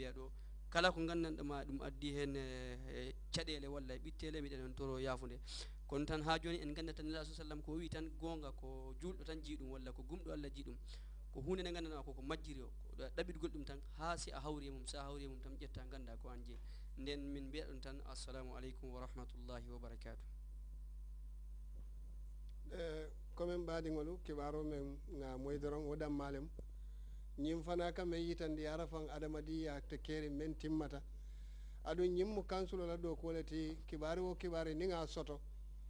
Gambia ɗo kala ko gandanɗama ɗum addi hen caɗele walla ɓittele miɗen on toro yafude kono tan ha joni en ganda tan nelaɗo sallam ko wi tan gonga ko julɗo tan jiiɗum walla ko gumɗo Allah jiiɗum ko hunde nde gandanɗama koko majjiri o ko ɗaɓɓitgol ɗum tan ha si a hawri mum sa hawri mum tan ƴetta ganda ko an jeeyi nden min mbiya ɗum tan assalamu aleykum wa rahmatullahi wa barakatuh komin mbaɗigolu kibaro men ga moydoron woɗam malem ñim fana kam men yitandi arafan adamadiya te keri men timmata aɗum ñimmu kansulola ɗo koleti kibari wo kibari ni ga soto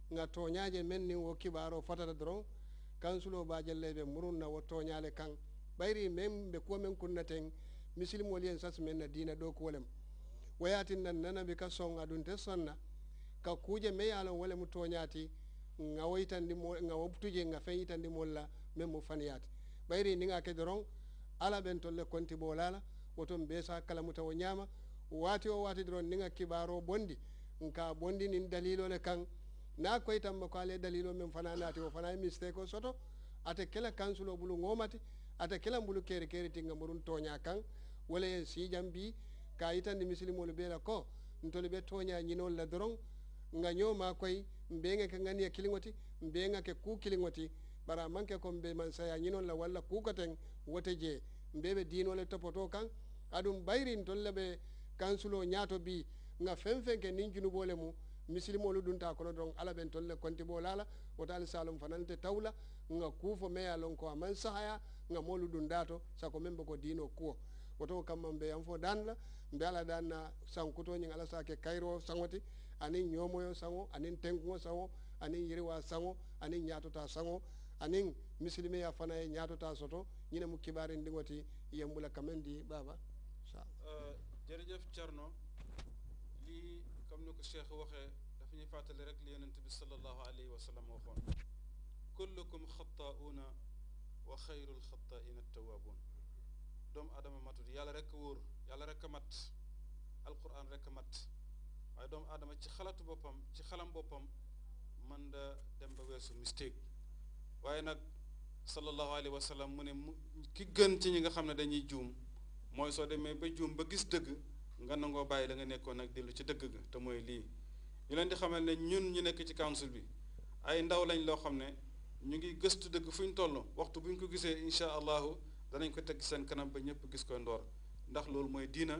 ga toñaje men ni wo kibaro fotata doron kansulo bajelleɓe murunna wo toñale kan ɓayri men ɓe kuwa men kunnaten misilmol yen sas men na dina ɗo kolem wayatin nan nanaɓe ka son aɗum te sonna ka kuje me yalon wole mu toñati nga woytandi mo nga wobtuje nga fen yitandi molla men mo faniyati ɓayri ni ga ke doron ala ɓen tolle konti bolala woton be sa kala muta o ñama wati o wati doron ni ga kibaro bondi nka bondi nin dalilole kan na koytanma ko ale dalilo men fana naati o fana mistake o soto ate kela kansulo ɓulu ngomati ate kela mbulu keri keri tinga murun toña kan wala en sijan bi ka yitandi misilimolu ɓeela ko ntoli ɓe toña ñinol la doron nga ñoma koy mbeŋe ke ganiya kiliŋoti mbeŋa ke ku kiliŋoti bara manke ko mbe man saya ñinol la walla kukaten wote je mbeɓe dinole topoto kan aɗum ɓayrin tolle ɓe kansulo ñaato bi nga fen fen ke nin junubole mu misilimolu ɗum ta kono don ala ɓen tolle konti bo lala wota ali salum fanante tawla nga kuufo meya lon ko aman sahaya nga molu ɗum dato sako men bo ko dino kuwo woto kamma mbe yan fo danla mbe ala danna sankutoñin ala sake kayro saŋoti anin ñomoyo saŋo anin tenkuŋo saŋo anin yiriwa saŋo anin ñatota saŋo anin misilimeya fana e ñatota soto ñine mu kibari ndiŋoti yembula kamen di baba jërëjëf Thierno lii comme ni ko Cheikh waxee dafa ñuy fàttali rek li yonent bi sallallahu alayhi wa sallam waxoon kullukum xattaa'uuna wa xayrul xattaa'ina tawaabuun doomu adama matut yàlla rek a wóor yàlla rek a mat alquran rek a mat waaye doomu adama ci xalatu boppam ci xalam boppam mën da dem ba weesu mistake waaye nag sallallahu alayhi wa sallam mu ne ki gën ci ñi nga xam ne dañuy juum mooy soo demee ba juum ba gis dëgg nga nangoo bàyyi la nga nekkoon nag dellu ci dëgg ga te mooy lii ñu leen di xamal ne ñun ñu nekk ci council bi ay ndaw lañ loo xam ne ñu ngi gëstu dëgg fu ñu toll waxtu bu ñu ko gisee incha allahu danañ ko teg seen kanam ba ñëpp gis ko ndoor ndax loolu mooy diina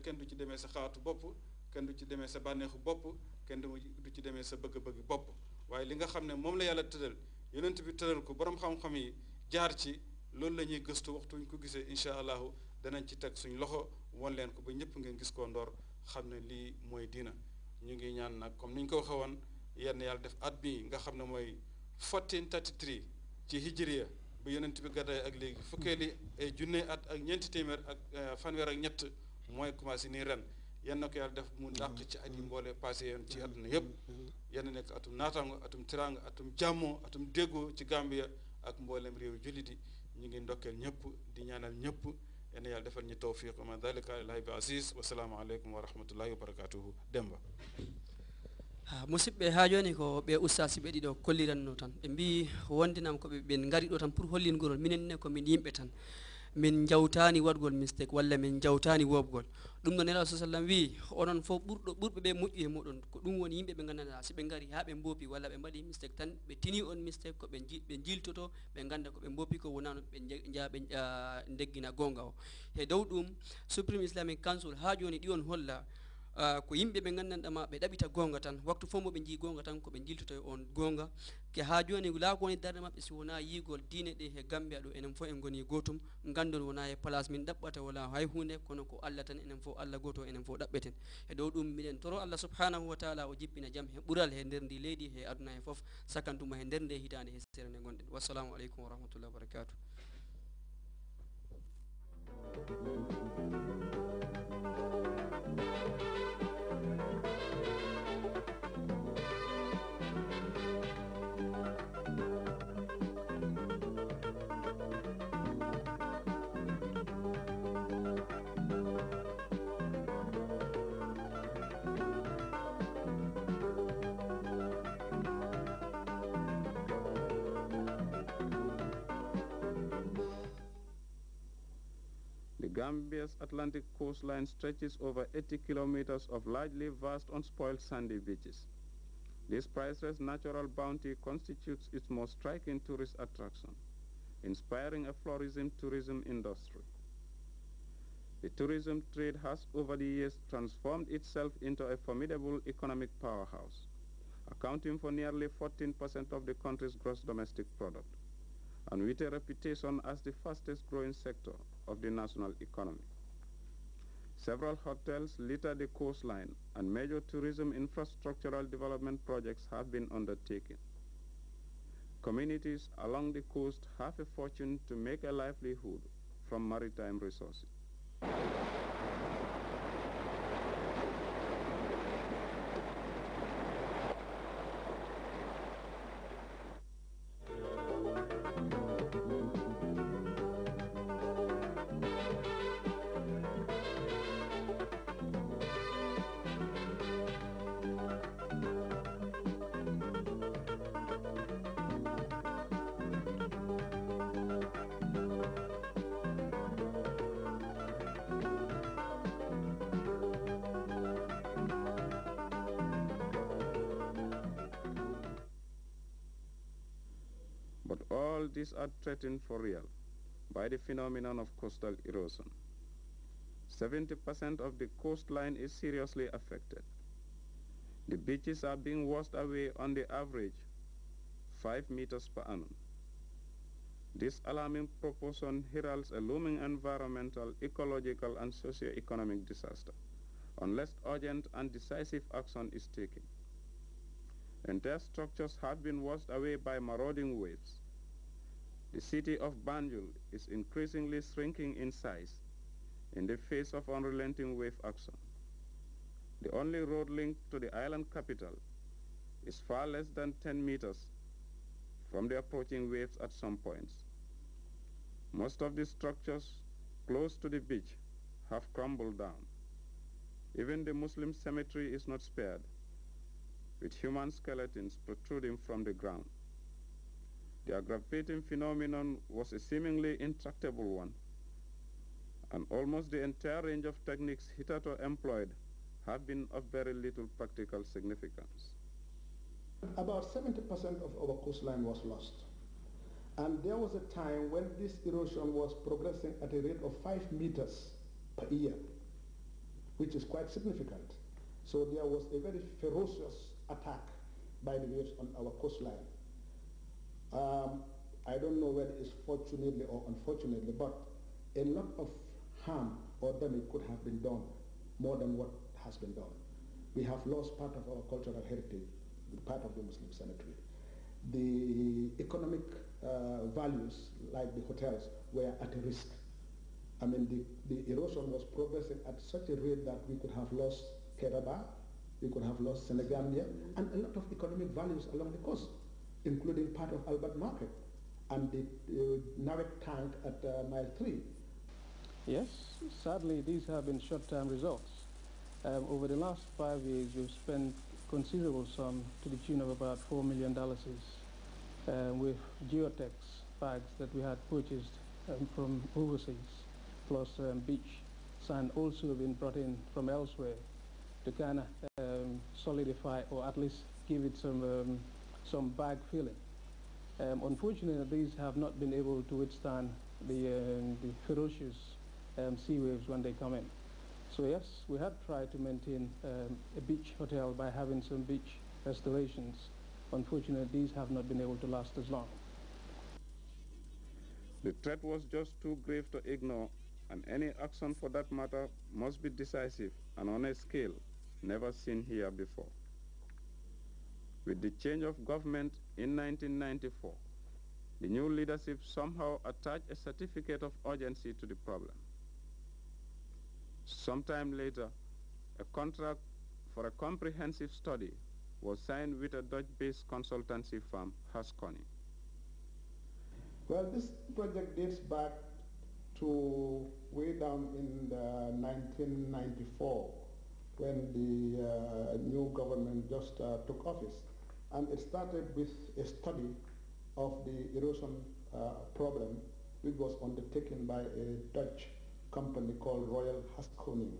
kenn du ci demee sa xaatu bopp kenn du ci demee sa bànneexu bopp kenn du ci demee sa bëgg-bëgg bopp waaye li nga xam ne moom la yàlla tëral yonent bi tëral ko borom xam-xam yi jaar ci loolu la ñuy gëstu waxtu ñu ko gisee incha allahu danañ ci teg suñ loxo won leen ko ba ñëpp ngeen gis koo ndoor xam ne lii mooy diina ñu ngi ñaan nag comme ni ñu ko waxee woon yenn yàlla def at bi nga xam ne mooy 1433 ci hijriya bu yonent bi gàddaay ak léegi fukkeeli junne at ak ñeenti téeméer ak fanweer ak ñett mooy commencé nii ren yenn na ko yàlla def mu dàq ci at yi mboole passé yoon ci àdduna yëpp yenn nekk atum naataango atum tiranga atum jàmmoo atum déggoo ci Gambia ak mboolem réew jullit yi ñu ngi ndokkeel ñëpp di ñaanal ñëpp yenn yàlla defal ñu tawfiq ma dalika ilahi bi aziz wasalaamu aleykum wa rahmatullahi wa barakatuhu demba musidɓe ha joni ko ɓe ustasi ɓe ɗiɗo kolliranno tan ɓe mbi wondinam koɓe ɓen gari ɗo tan pour hollingol minenne komin yimɓe tan min jawtani waɗgol mistake walla min jawtani wobgol ɗum ɗo nelaɗo sa sallam wi onon fof ɓurɓe ɓe moƴƴu e moɗon ko ɗum woni yimɓe ɓe gandanɗa si ɓe gari ha ɓe mboppi walla ɓe mbaɗi mistake tan ɓe tini on mistake ko ɓe jiltoto ɓe ganda ko ɓe mboppi ko wonano ɓe jaa ɓe deggina gonga o e dow ɗum supreme islamic council ha joni ɗi on holla ko yimɓe ɓe gandanɗama ɓe ɗaɓita gonga tan waktu fof mo ɓe jii gonga tan koɓe jiltoto e on gonga ke ha joni la ko woni darde mabɓe si wona yigol diine ɗe he Gambia ɗo enen fof en goni gotum gandon wona e place min ɗaɓɓata wala hay hunde kono ko Allah tan enen fof Allah goto enen fof ɗaɓɓeten e dow ɗum miɗen toro Allah subhanahu wa taala o jippina jaam he ɓuural he nder ndi leydi he aduna he foof sakantuma he nder nde hitande he sere nde gonɗen wassalamu aleykum wa rahmatullahi wa barakatuh The Gambia's Atlantic coastline stretches over 80 kilometers of largely vast unspoiled sandy beaches. This priceless natural bounty constitutes its most striking tourist attraction, inspiring a flourishing tourism industry. The tourism trade has over the years transformed itself into a formidable economic powerhouse, accounting for nearly 14% of the country's gross domestic product, and with a reputation as the fastest growing sector of the national economy. Several hotels litter the coastline, and major tourism infrastructural development projects have been undertaken. Communities along the coast have a fortune to make a livelihood from maritime resources. But all these are threatened for real by the phenomenon of coastal erosion. 70% of the coastline is seriously affected. The beaches are being washed away on the average 5 meters per annum. This alarming proportion heralds a looming environmental, ecological, and socio-economic disaster unless urgent and decisive action is taken. Entire structures have been washed away by marauding waves. The city of Banjul is increasingly shrinking in size in the face of unrelenting wave action. The only road link to the island capital is far less than 10 meters from the approaching waves at some points. Most of the structures close to the beach have crumbled down. Even the Muslim cemetery is not spared, with human skeletons protruding from the ground. The aggravating phenomenon was a seemingly intractable one, and almost the entire range of techniques hitherto employed have been of very little practical significance. About 70% of our coastline was lost. And there was a time when this erosion was progressing at a rate of 5 meters per year, which is quite significant. So there was a very ferocious attack by the waves on our coastline. I don't know whether it's fortunately or unfortunately, but a lot of harm or damage could have been done, more than what has been done. We have lost part of our cultural heritage, part of the Muslim cemetery. The economic values, like the hotels, were at a risk. I mean, the erosion was progressing at such a rate that we could have lost Keraba, we could have lost Senegambia, and a lot of economic values along the coast, including part of Albert Market and the Narek tank at Mile 3. Yes, sadly, these have been short-term results. Over the last 5 years, we've spent considerable sum to the tune of about $4 million with geotex bags that we had purchased from overseas, plus beach sand also been brought in from elsewhere to kind of solidify or at least give it some bag feeling. Unfortunately, these have not been able to withstand the ferocious sea waves when they come in. So yes, we have tried to maintain a beach hotel by having some beach restorations. Unfortunately, these have not been able to last as long. The threat was just too grave to ignore, and any action for that matter must be decisive and on a scale never seen here before. With the change of government in 1994, the new leadership somehow attached a certificate of urgency to the problem. Sometime later, a contract for a comprehensive study was signed with a Dutch-based consultancy firm, Haskoning. Well, this project dates back to way down in 1994, when the new government just took office. And it started with a study of the erosion problem, which was undertaken by a Dutch company called Royal Haskoning.